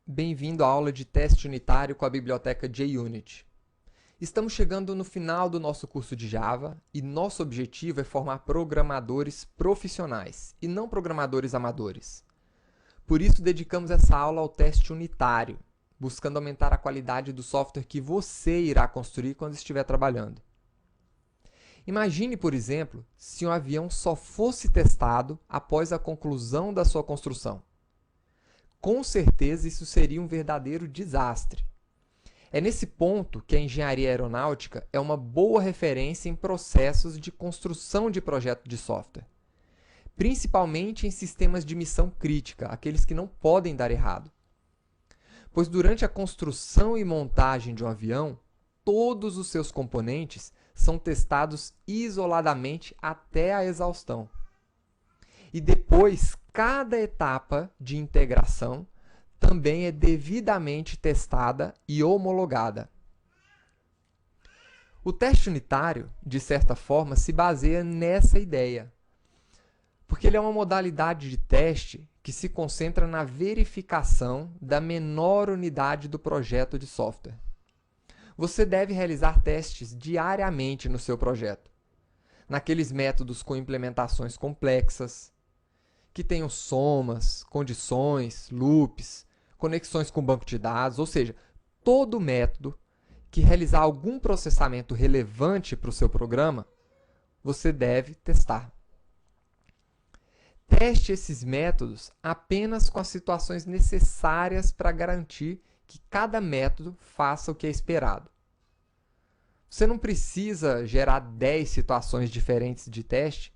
Bem-vindo à aula de teste unitário com a biblioteca JUnit. Estamos chegando no final do nosso curso de Java e nosso objetivo é formar programadores profissionais e não programadores amadores. Por isso, dedicamos essa aula ao teste unitário, buscando aumentar a qualidade do software que você irá construir quando estiver trabalhando. Imagine, por exemplo, se um avião só fosse testado após a conclusão da sua construção. Com certeza, isso seria um verdadeiro desastre. É nesse ponto que a engenharia aeronáutica é uma boa referência em processos de construção de projeto de software, principalmente em sistemas de missão crítica, aqueles que não podem dar errado. Pois durante a construção e montagem de um avião, todos os seus componentes são testados isoladamente até a exaustão. E depois, cada etapa de integração também é devidamente testada e homologada. O teste unitário, de certa forma, se baseia nessa ideia, porque ele é uma modalidade de teste que se concentra na verificação da menor unidade do projeto de software. Você deve realizar testes diariamente no seu projeto, naqueles métodos com implementações complexas, que tenham somas, condições, loops, conexões com banco de dados, ou seja, todo método que realizar algum processamento relevante para o seu programa, você deve testar. Teste esses métodos apenas com as situações necessárias para garantir que cada método faça o que é esperado. Você não precisa gerar 10 situações diferentes de teste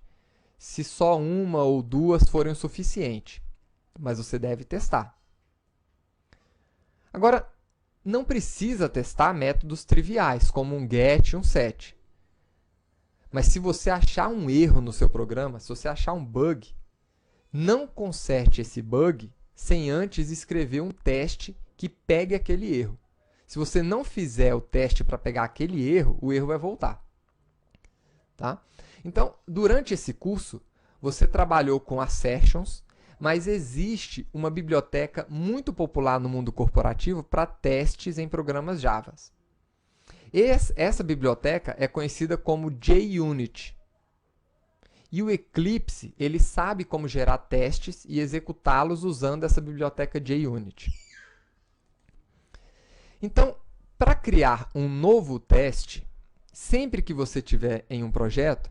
se só uma ou duas forem o suficiente, mas você deve testar. Agora, não precisa testar métodos triviais, como um get e um set. Mas se você achar um erro no seu programa, se você achar um bug, não conserte esse bug sem antes escrever um teste que pegue aquele erro. Se você não fizer o teste para pegar aquele erro, o erro vai voltar. Tá? Então, durante esse curso, você trabalhou com assertions, mas existe uma biblioteca muito popular no mundo corporativo para testes em programas Java. Essa biblioteca é conhecida como JUnit. E o Eclipse, ele sabe como gerar testes e executá-los usando essa biblioteca JUnit. Então, para criar um novo teste, sempre que você estiver em um projeto,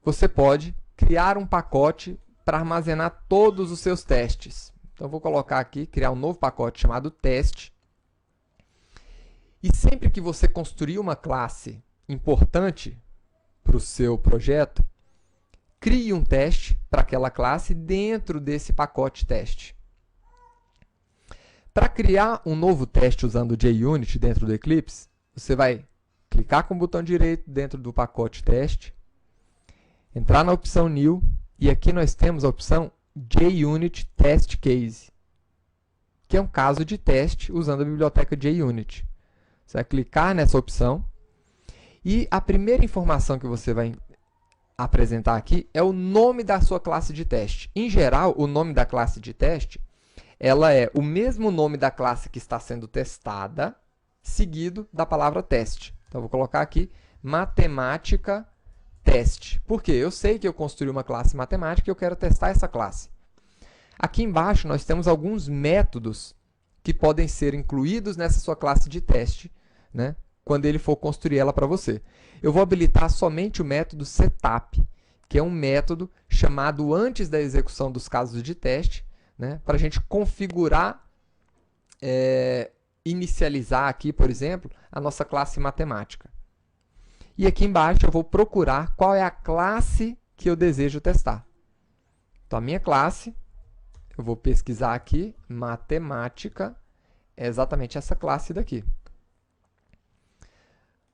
você pode criar um pacote para armazenar todos os seus testes. Então, eu vou colocar aqui, criar um novo pacote chamado teste. E sempre que você construir uma classe importante para o seu projeto, crie um teste para aquela classe dentro desse pacote teste. Para criar um novo teste usando o JUnit dentro do Eclipse, você vai clicar com o botão direito dentro do pacote teste, entrar na opção New, e aqui nós temos a opção JUnit Test Case, que é um caso de teste usando a biblioteca JUnit. Você vai clicar nessa opção, e a primeira informação que você vai apresentar aqui é o nome da sua classe de teste. Em geral, o nome da classe de teste ela é o mesmo nome da classe que está sendo testada, seguido da palavra teste. Então, eu vou colocar aqui matemática teste. Por quê? Eu sei que eu construí uma classe matemática e eu quero testar essa classe. Aqui embaixo, nós temos alguns métodos que podem ser incluídos nessa sua classe de teste, né, quando ele for construir ela para você. Eu vou habilitar somente o método setup, que é um método chamado antes da execução dos casos de teste, né, para a gente configurar, inicializar aqui, por exemplo, a nossa classe matemática. E aqui embaixo eu vou procurar qual é a classe que eu desejo testar. Então, a minha classe, eu vou pesquisar aqui, matemática, é exatamente essa classe daqui.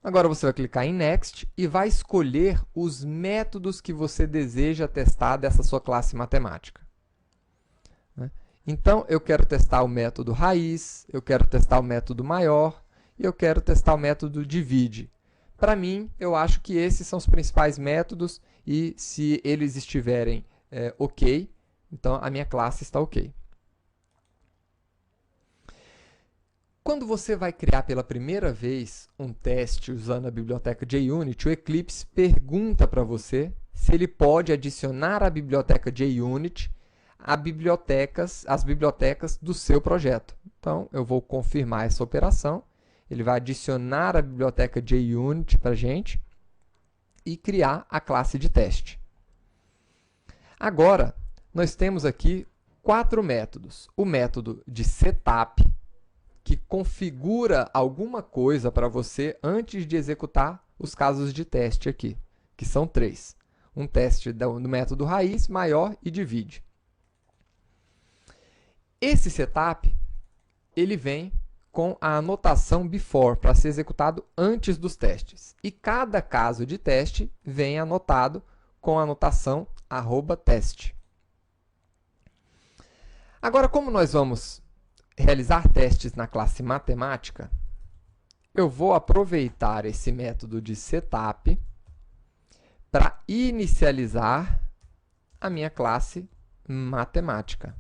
Agora você vai clicar em Next e vai escolher os métodos que você deseja testar dessa sua classe matemática. Então, eu quero testar o método raiz, eu quero testar o método maior e eu quero testar o método divide. Para mim, eu acho que esses são os principais métodos e se eles estiverem ok, então a minha classe está ok. quando você vai criar pela primeira vez um teste usando a biblioteca JUnit, o Eclipse pergunta para você se ele pode adicionar a biblioteca JUnit às bibliotecas do seu projeto. Então, eu vou confirmar essa operação. Ele vai adicionar a biblioteca JUnit para a gente e criar a classe de teste. Agora, nós temos aqui 4 métodos. O método de setup, que configura alguma coisa para você antes de executar os casos de teste aqui, que são 3. Um teste do método raiz, maior e divide. Esse setup, ele vem com a anotação before, para ser executado antes dos testes. E cada caso de teste vem anotado com a anotação @teste. Agora, como nós vamos realizar testes na classe matemática, eu vou aproveitar esse método de setup para inicializar a minha classe matemática.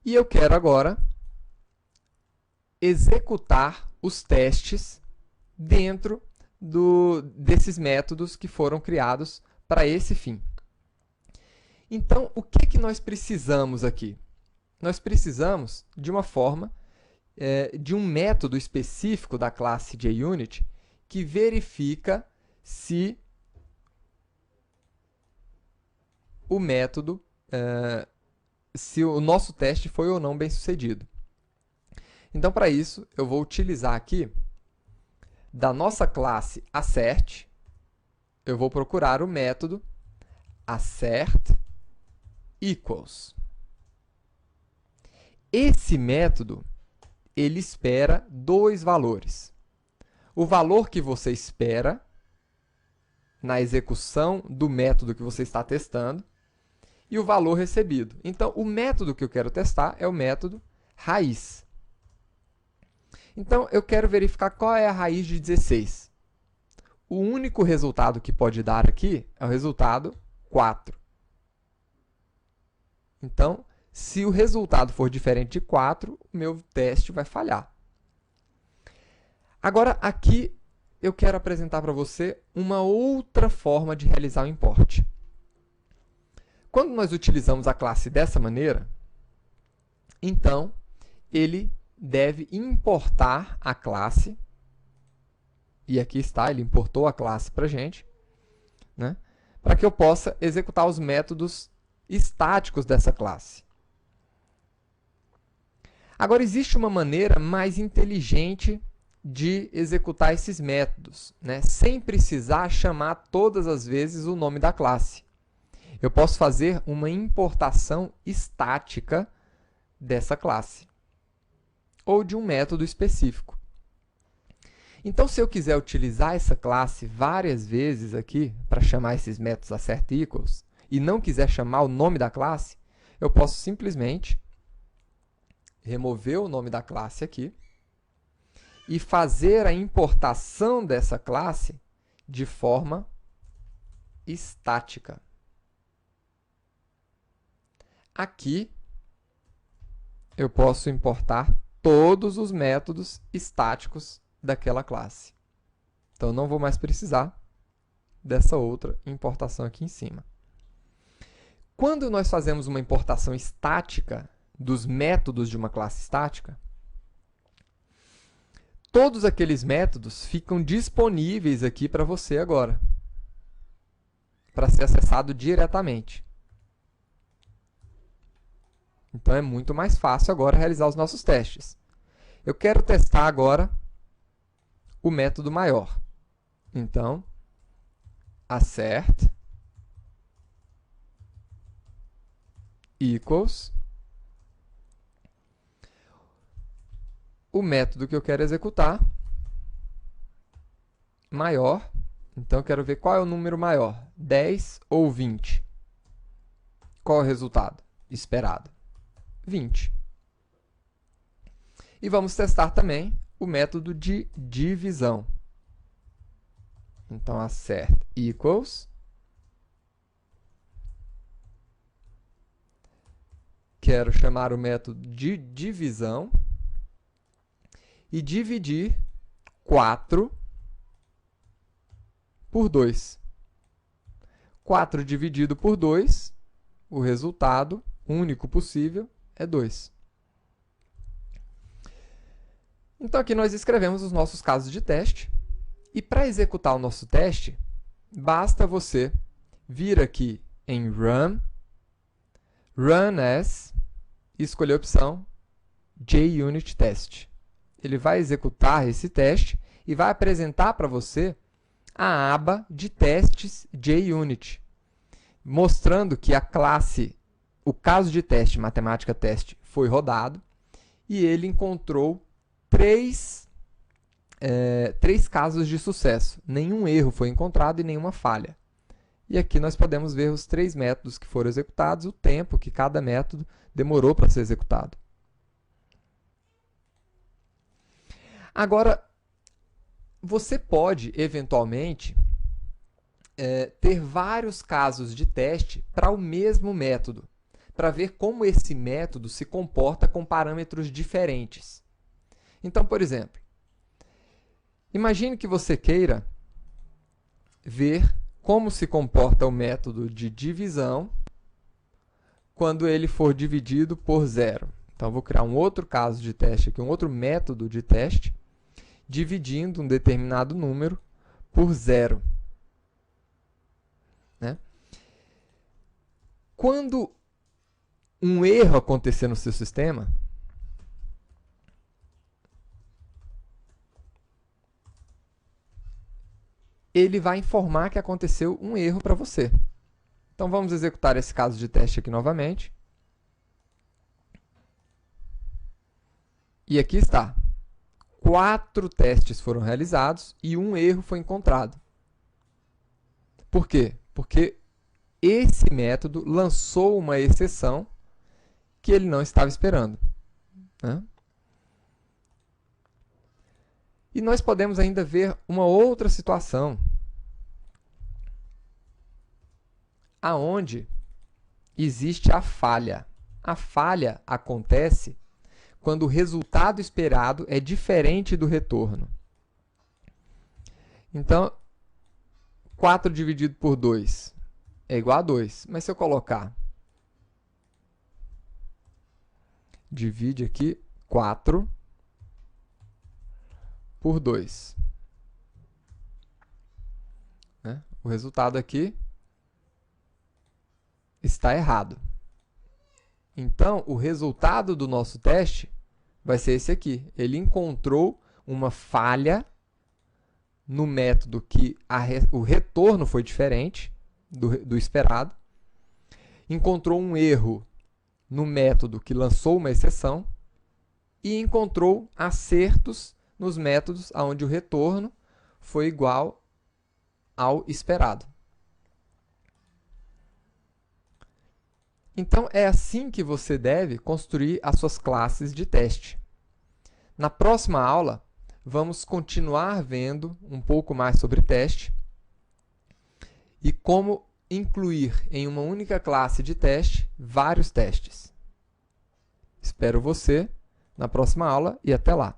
E eu quero agora executar os testes dentro desses métodos que foram criados para esse fim. Então, o que nós precisamos aqui? Nós precisamos de uma forma, de um método específico da classe JUnit que verifica se o método, se o nosso teste foi ou não bem sucedido. Então, para isso, eu vou utilizar aqui da nossa classe assert, eu vou procurar o método assert equals. Esse método, ele espera 2 valores. O valor que você espera na execução do método que você está testando e o valor recebido. Então, o método que eu quero testar é o método raiz. Então, eu quero verificar qual é a raiz de 16. O único resultado que pode dar aqui é o resultado 4. Então, se o resultado for diferente de 4, o meu teste vai falhar. Agora, aqui, eu quero apresentar para você uma outra forma de realizar o import. Quando nós utilizamos a classe dessa maneira, então, ele deve importar a classe, e aqui está, ele importou a classe para a gente, né, para que eu possa executar os métodos estáticos dessa classe. Agora, existe uma maneira mais inteligente de executar esses métodos, né, sem precisar chamar todas as vezes o nome da classe. Eu posso fazer uma importação estática dessa classe, ou de um método específico. Então, se eu quiser utilizar essa classe várias vezes aqui, para chamar esses métodos assert equals, e não quiser chamar o nome da classe, eu posso simplesmente remover o nome da classe aqui e fazer a importação dessa classe de forma estática. Aqui, eu posso importar todos os métodos estáticos daquela classe. Então, não vou mais precisar dessa outra importação aqui em cima. Quando nós fazemos uma importação estática dos métodos de uma classe estática, todos aqueles métodos ficam disponíveis aqui para você agora, para ser acessado diretamente. Então, é muito mais fácil agora realizar os nossos testes. Eu quero testar agora o método maior. Então, assert equals o método que eu quero executar, maior. Então, eu quero ver qual é o número maior, 10 ou 20. Qual é o resultado esperado? 20. E vamos testar também o método de divisão. Então, assert equals quero chamar o método de divisão e dividir 4 por 2. 4 dividido por 2, o resultado único possível é 2. Então, aqui nós escrevemos os nossos casos de teste. E para executar o nosso teste, basta você vir aqui em Run, Run As, e escolher a opção JUnit Test. Ele vai executar esse teste e vai apresentar para você a aba de testes JUnit, mostrando que a classe, o caso de teste, matemática teste, foi rodado e ele encontrou três casos de sucesso. Nenhum erro foi encontrado e nenhuma falha. E aqui nós podemos ver os 3 métodos que foram executados, o tempo que cada método demorou para ser executado. Agora, você pode, eventualmente, ter vários casos de teste para o mesmo método, para ver como esse método se comporta com parâmetros diferentes. Então, por exemplo, imagine que você queira ver como se comporta o método de divisão quando ele for dividido por 0. Então, vou criar um outro caso de teste aqui, um outro método de teste, dividindo um determinado número por 0. Né? Quando um erro acontecer no seu sistema, ele vai informar que aconteceu um erro para você. Então, vamos executar esse caso de teste aqui novamente. E aqui está. 4 testes foram realizados e um erro foi encontrado. Por quê? Porque esse método lançou uma exceção que ele não estava esperando. Né? E nós podemos ainda ver uma outra situação aonde existe a falha. A falha acontece quando o resultado esperado é diferente do retorno. Então, 4 dividido por 2 é igual a 2. Mas se eu colocar, divide aqui 4 por 2. Né? O resultado aqui está errado. Então, o resultado do nosso teste vai ser esse aqui. Ele encontrou uma falha no método que o retorno foi diferente do esperado. Encontrou um erro no método que lançou uma exceção. E encontrou acertos nos métodos onde o retorno foi igual ao esperado. Então, é assim que você deve construir as suas classes de teste. Na próxima aula, vamos continuar vendo um pouco mais sobre teste e como incluir em uma única classe de teste vários testes. Espero você na próxima aula e até lá!